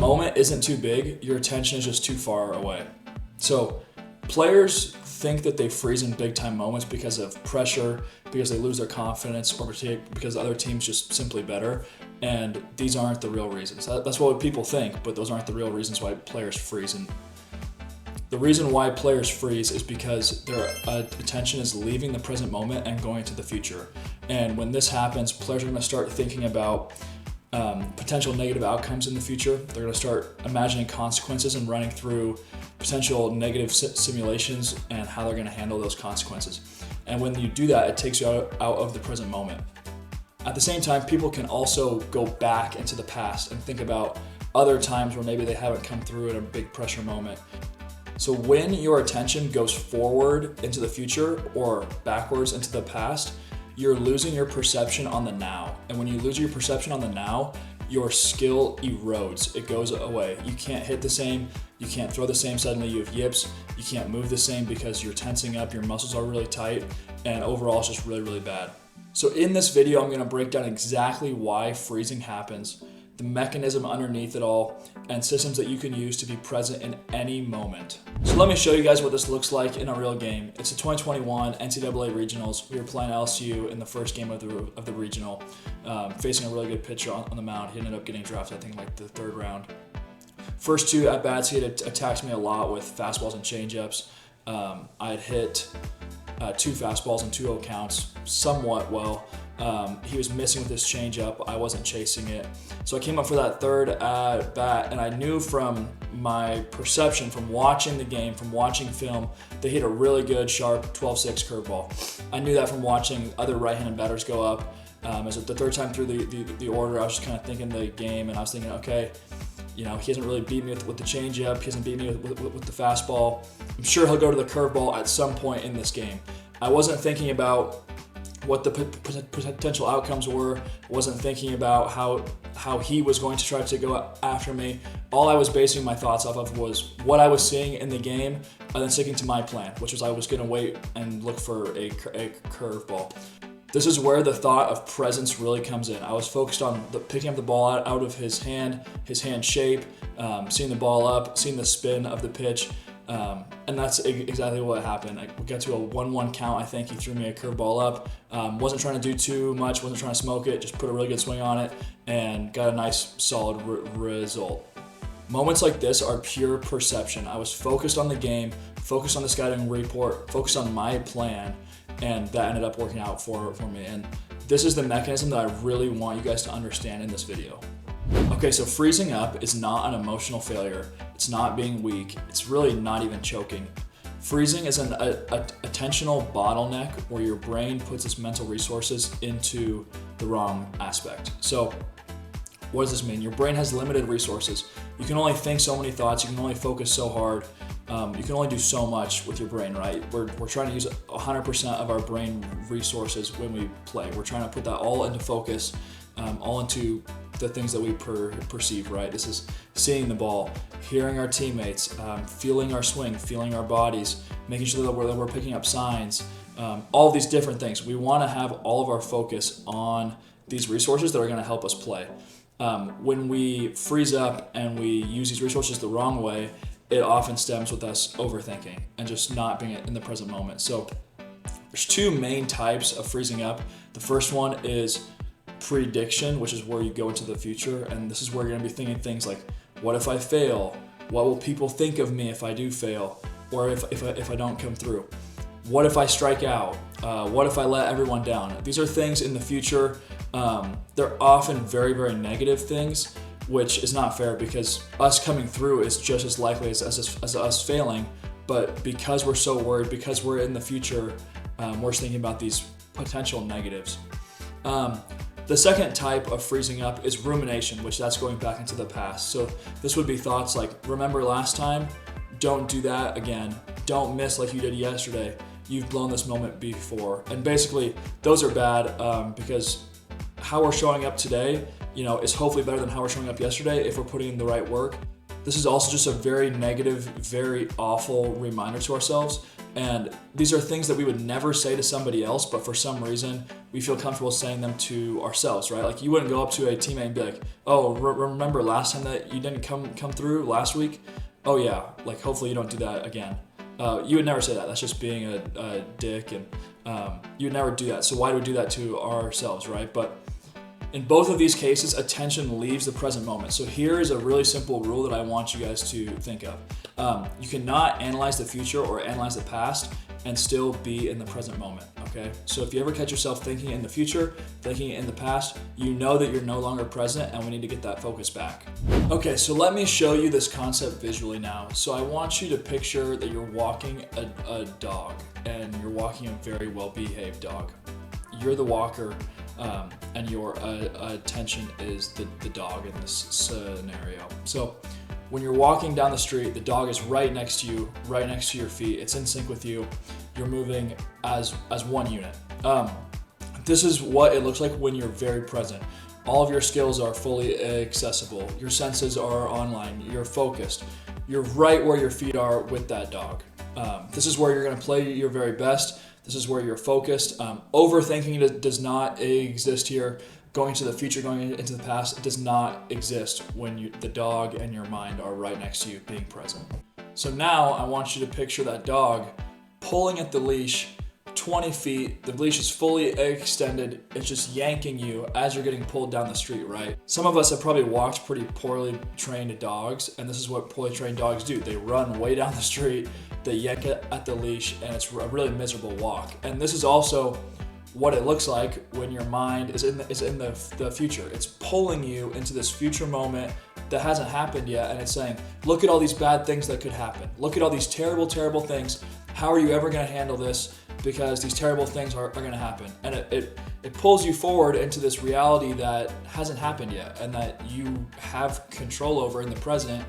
moment isn't too big, your attention is just too far away. So players think that they freeze in big time moments because of pressure, because they lose their confidence, or because other teams just simply better. And these aren't the real reasons. That's what people think, but those aren't the real reasons why players freeze. And the reason why players freeze is because their attention is leaving the present moment and going to the future. And when this happens, players are going to start thinking about potential negative outcomes in the future. They're going to start imagining consequences and running through potential negative simulations and how they're going to handle those consequences. And when you do that, it takes you out of the present moment. At the same time, people can also go back into the past and think about other times where maybe they haven't come through in a big pressure moment. So when your attention goes forward into the future or backwards into the past, you're losing your perception on the now. And when you lose your perception on the now, your skill erodes. It goes away. You can't hit the same. You can't throw the same. Suddenly you have yips. You can't move the same because you're tensing up. Your muscles are really tight. And overall, it's just really, really bad. So in this video, I'm going to break down exactly why freezing happens, the mechanism underneath it all, and systems that you can use to be present in any moment. So let me show you guys what this looks like in a real game. It's the 2021 NCAA Regionals. We were playing LSU in the first game of the regional, facing a really good pitcher on the mound. He ended up getting drafted, I think, like the 3rd round. First 2 at-bats, he had attacked me a lot with fastballs and changeups. I had hit 2 fastballs and 2-0 counts somewhat well. He was missing with his changeup. I wasn't chasing it. So I came up for that 3rd at bat, and I knew from my perception, from watching the game, from watching film, they hit a really good, sharp 12-6 curveball. I knew that from watching other right-handed batters go up. As the 3rd time through the order, I was just kind of thinking the game, and I was thinking, okay, you know, he hasn't really beat me with the changeup. He hasn't beat me with the fastball. I'm sure he'll go to the curveball at some point in this game. I wasn't thinking about what the potential outcomes were. I wasn't thinking about how he was going to try to go after me. All I was basing my thoughts off of was what I was seeing in the game and then sticking to my plan, which was I was going to wait and look for a curveball. This is where the thought of presence really comes in. I was focused on picking up the ball out of his hand shape, seeing the ball up, seeing the spin of the pitch. And that's exactly what happened. I got to a 1-1 count. I think he threw me a curveball up. Wasn't trying to do too much, wasn't trying to smoke it, just put a really good swing on it and got a nice solid result. Moments like this are pure perception. I was focused on the game, focused on the scouting report, focused on my plan, and that ended up working out for me. And this is the mechanism that I really want you guys to understand in this video. Okay, so freezing up is not an emotional failure. It's not being weak. It's really not even choking. Freezing is an attentional bottleneck where your brain puts its mental resources into the wrong aspect. So what does this mean? Your brain has limited resources. You can only think so many thoughts. You can only focus so hard. You can only do so much with your brain, right? We're trying to use 100% of our brain resources when we play. We're trying to put that all into focus, all into the things that we perceive, right? This is seeing the ball, hearing our teammates, feeling our swing, feeling our bodies, making sure that we're picking up signs, all of these different things. We want to have all of our focus on these resources that are going to help us play. When we freeze up and we use these resources the wrong way, it often stems with us overthinking and just not being in the present moment. So there's 2 main types of freezing up. The first one is prediction, which is where you go into the future, and this is where you're going to be thinking things like, what if I fail? What will people think of me if I do fail? Or if I don't come through? What if I strike out? What if I let everyone down? These are things in the future. They're often very, very negative things, which is not fair because us coming through is just as likely as us failing. But because we're so worried, because we're in the future, we're thinking about these potential negatives. The second type of freezing up is rumination, which that's going back into the past. So this would be thoughts like, remember last time? Don't do that again. Don't miss like you did yesterday. You've blown this moment before. And basically, those are bad because how we're showing up today, is hopefully better than how we're showing up yesterday if we're putting in the right work. This is also just a very negative, very awful reminder to ourselves. And these are things that we would never say to somebody else, but for some reason, we feel comfortable saying them to ourselves, right? Like you wouldn't go up to a teammate and be like, oh, remember last time that you didn't come through last week? Oh yeah, like hopefully you don't do that again. You would never say that. That's just being a dick, and you would never do that. So why do we do that to ourselves, right? But in both of these cases, attention leaves the present moment. So here is a really simple rule that I want you guys to think of. You cannot analyze the future or analyze the past and still be in the present moment, okay? So if you ever catch yourself thinking in the future, thinking in the past, you know that you're no longer present, and we need to get that focus back. Okay, so let me show you this concept visually now. So I want you to picture that you're walking a dog, and you're walking a very well-behaved dog. You're the walker, and your attention is the dog in this scenario. So when you're walking down the street, the dog is right next to you, right next to your feet. It's in sync with you. You're moving as one unit. This is what it looks like when you're very present. All of your skills are fully accessible. Your senses are online. You're focused. You're right where your feet are with that dog. This is where you're going to play your very best. This is where you're focused. Overthinking does not exist here. Going to the future, going into the past, it does not exist when the dog and your mind are right next to you, being present. So now I want you to picture that dog pulling at the leash 20 feet. The leash is fully extended. It's just yanking you as you're getting pulled down the street, right? Some of us have probably walked pretty poorly trained dogs, and this is what poorly trained dogs do. They run way down the street, they yank it at the leash, and it's a really miserable walk. And this is also what it looks like when your mind is in the future. It's pulling you into this future moment that hasn't happened yet, and it's saying, look at all these bad things that could happen. Look at all these terrible, terrible things. How are you ever going to handle this? Because these terrible things are going to happen. And it pulls you forward into this reality that hasn't happened yet and that you have control over in the present.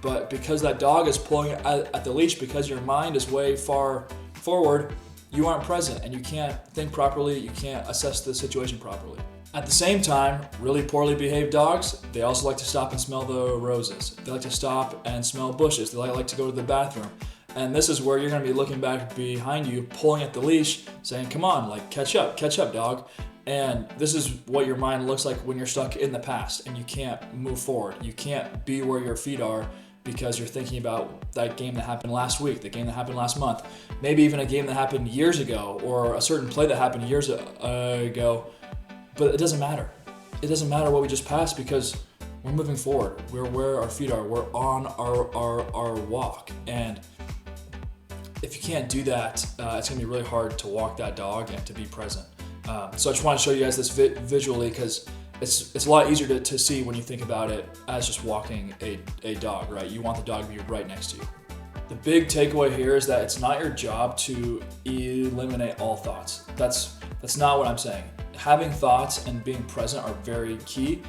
But because that dog is pulling at the leash, because your mind is way far forward, you aren't present and you can't think properly, you can't assess the situation properly. At the same time, really poorly behaved dogs, they also like to stop and smell the roses. They like to stop and smell bushes. They like to go to the bathroom. And this is where you're gonna be looking back behind you, pulling at the leash, saying, come on, like catch up, dog. And this is what your mind looks like when you're stuck in the past and you can't move forward. You can't be where your feet are because you're thinking about that game that happened last week, the game that happened last month, maybe even a game that happened years ago or a certain play that happened years ago. But it doesn't matter. It doesn't matter what we just passed because we're moving forward. We're where our feet are. We're on our walk. And if you can't do that, it's gonna be really hard to walk that dog and to be present. So I just want to show you guys this visually because it's a lot easier to see when you think about it as just walking a dog, right? You want the dog to be right next to you. The big takeaway here is that it's not your job to eliminate all thoughts. That's not what I'm saying. Having thoughts and being present are very key.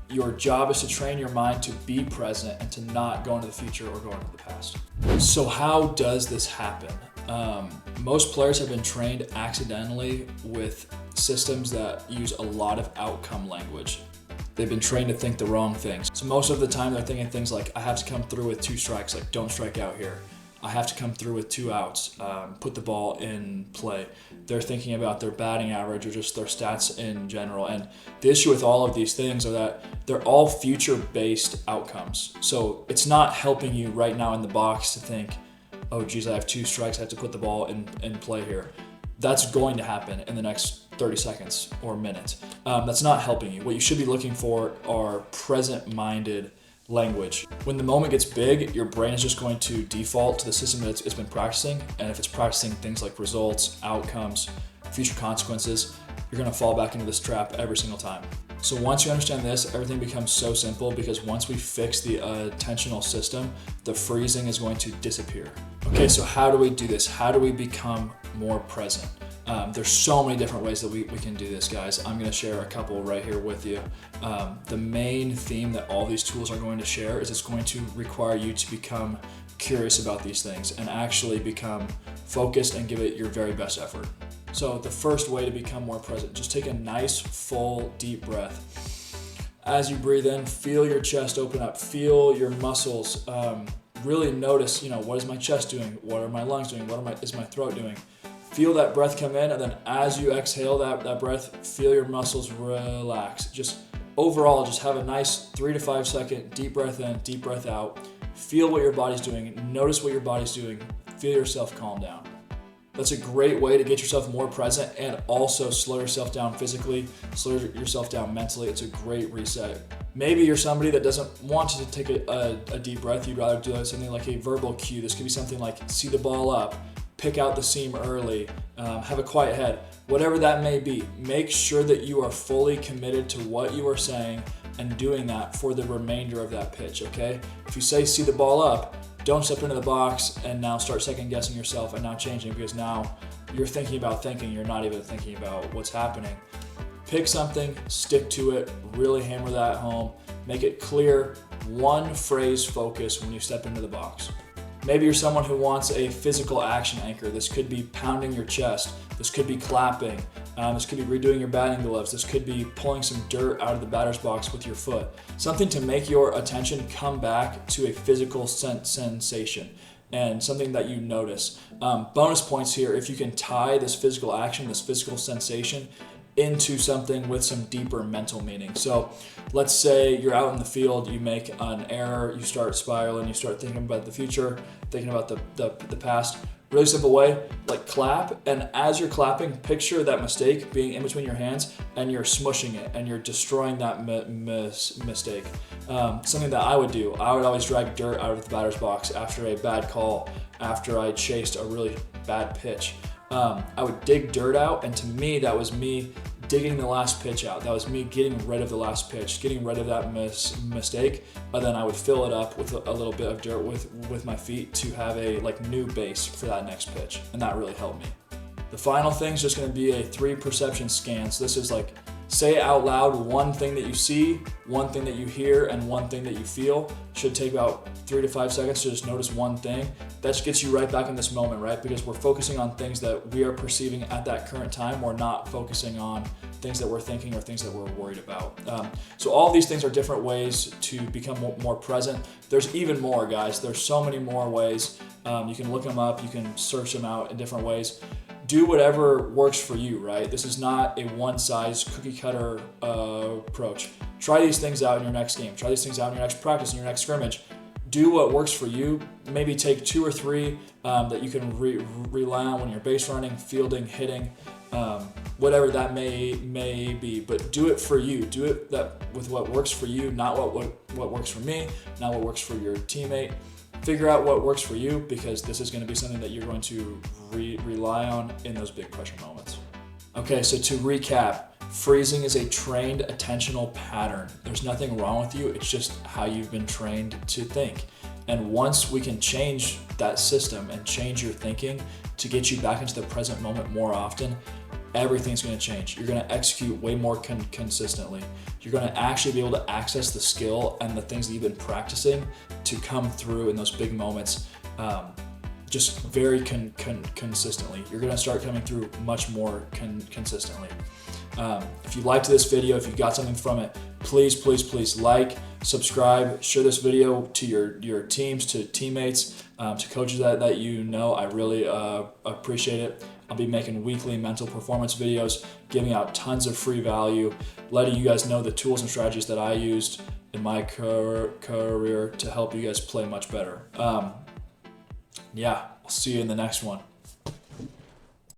Your job is to train your mind to be present and to not go into the future or go into the past. So how does this happen? Most players have been trained accidentally with systems that use a lot of outcome language. They've been trained to think the wrong things. So most of the time they're thinking things like, I have to come through with 2 strikes, like don't strike out here. I have to come through with 2 outs, put the ball in play. They're thinking about their batting average or just their stats in general. And the issue with all of these things are that they're all future-based outcomes. So it's not helping you right now in the box to think, oh geez, I have 2 strikes, I have to put the ball in play here. That's going to happen in the next 30 seconds or minute. That's not helping you. What you should be looking for are present-minded language. When the moment gets big, your brain is just going to default to the system that it's been practicing. And if it's practicing things like results, outcomes, future consequences, you're gonna fall back into this trap every single time. So once you understand this, everything becomes so simple because once we fix the attentional system, the freezing is going to disappear. Okay, so how do we do this? How do we become more present? There's so many different ways that we can do this, guys. I'm gonna share a couple right here with you. The main theme that all these tools are going to share is it's going to require you to become curious about these things and actually become focused and give it your very best effort. So the first way to become more present, just take a nice, full, deep breath. As you breathe in, feel your chest open up, feel your muscles. Really notice, what is my chest doing? What are my lungs doing? Is my throat doing? Feel that breath come in, and then as you exhale that breath, feel your muscles relax. Just overall, just have a nice 3 to 5 second deep breath in, deep breath out. Feel what your body's doing. Notice what your body's doing. Feel yourself calm down. That's a great way to get yourself more present and also slow yourself down physically, slow yourself down mentally. It's a great reset. Maybe you're somebody that doesn't want to take a deep breath. You'd rather do something like a verbal cue. This could be something like see the ball up, pick out the seam early, have a quiet head, whatever that may be. Make sure that you are fully committed to what you are saying and doing that for the remainder of that pitch, okay? If you say see the ball up, don't step into the box and now start second guessing yourself and now changing, because now you're thinking about thinking, you're not even thinking about what's happening. Pick something, stick to it, really hammer that home, make it clear, one phrase focus when you step into the box. Maybe you're someone who wants a physical action anchor. This could be pounding your chest. This could be clapping. This could be redoing your batting gloves. This could be pulling some dirt out of the batter's box with your foot. Something to make your attention come back to a physical sensation and something that you notice. Bonus points here if you can tie this physical action, this physical sensation, into something with some deeper mental meaning. So let's say you're out in the field, you make an error, you start spiraling, you start thinking about the future, thinking about the past. Really simple way, like clap, and as you're clapping, picture that mistake being in between your hands and you're smushing it and you're destroying that mistake. Something that I would do, I would always drag dirt out of the batter's box after a bad call, after I chased a really bad pitch. I would dig dirt out, and to me, that was me digging the last pitch out. That was me getting rid of the last pitch, getting rid of that mistake, and then I would fill it up with a little bit of dirt with my feet to have a new base for that next pitch, and that really helped me. The final thing is just going to be a 3 perception scan. So this is like, say out loud one thing that you see, one thing that you hear, and one thing that you feel. Should take about 3 to 5 seconds to just notice one thing. That just gets you right back in this moment, right? Because we're focusing on things that we are perceiving at that current time. We're not focusing on things that we're thinking or things that we're worried about. So all of these things are different ways to become more present. There's even more, guys. There's so many more ways. You can look them up. You can search them out in different ways. Do whatever works for you, right? This is not a one-size cookie-cutter approach. Try these things out in your next game. Try these things out in your next practice, in your next scrimmage. Do what works for you. Maybe take 2 or 3 that you can rely on when you're base running, fielding, hitting, whatever that may be. But do it for you. Do it with what works for you, not what works for me, not what works for your teammate. Figure out what works for you, because this is going to be something that you're going to rely on in those big pressure moments. Okay, so to recap, freezing is a trained attentional pattern. There's nothing wrong with you, it's just how you've been trained to think. And once we can change that system and change your thinking to get you back into the present moment more often, everything's going to change. You're going to execute way more consistently. You're going to actually be able to access the skill and the things that you've been practicing to come through in those big moments just very consistently. You're going to start coming through much more consistently. If you liked this video, if you got something from it, please like, subscribe, share this video to your teams, to teammates, to coaches that you know. I really appreciate it. I'll be making weekly mental performance videos, giving out tons of free value, letting you guys know the tools and strategies that I used in my career to help you guys play much better. Yeah, I'll see you in the next one.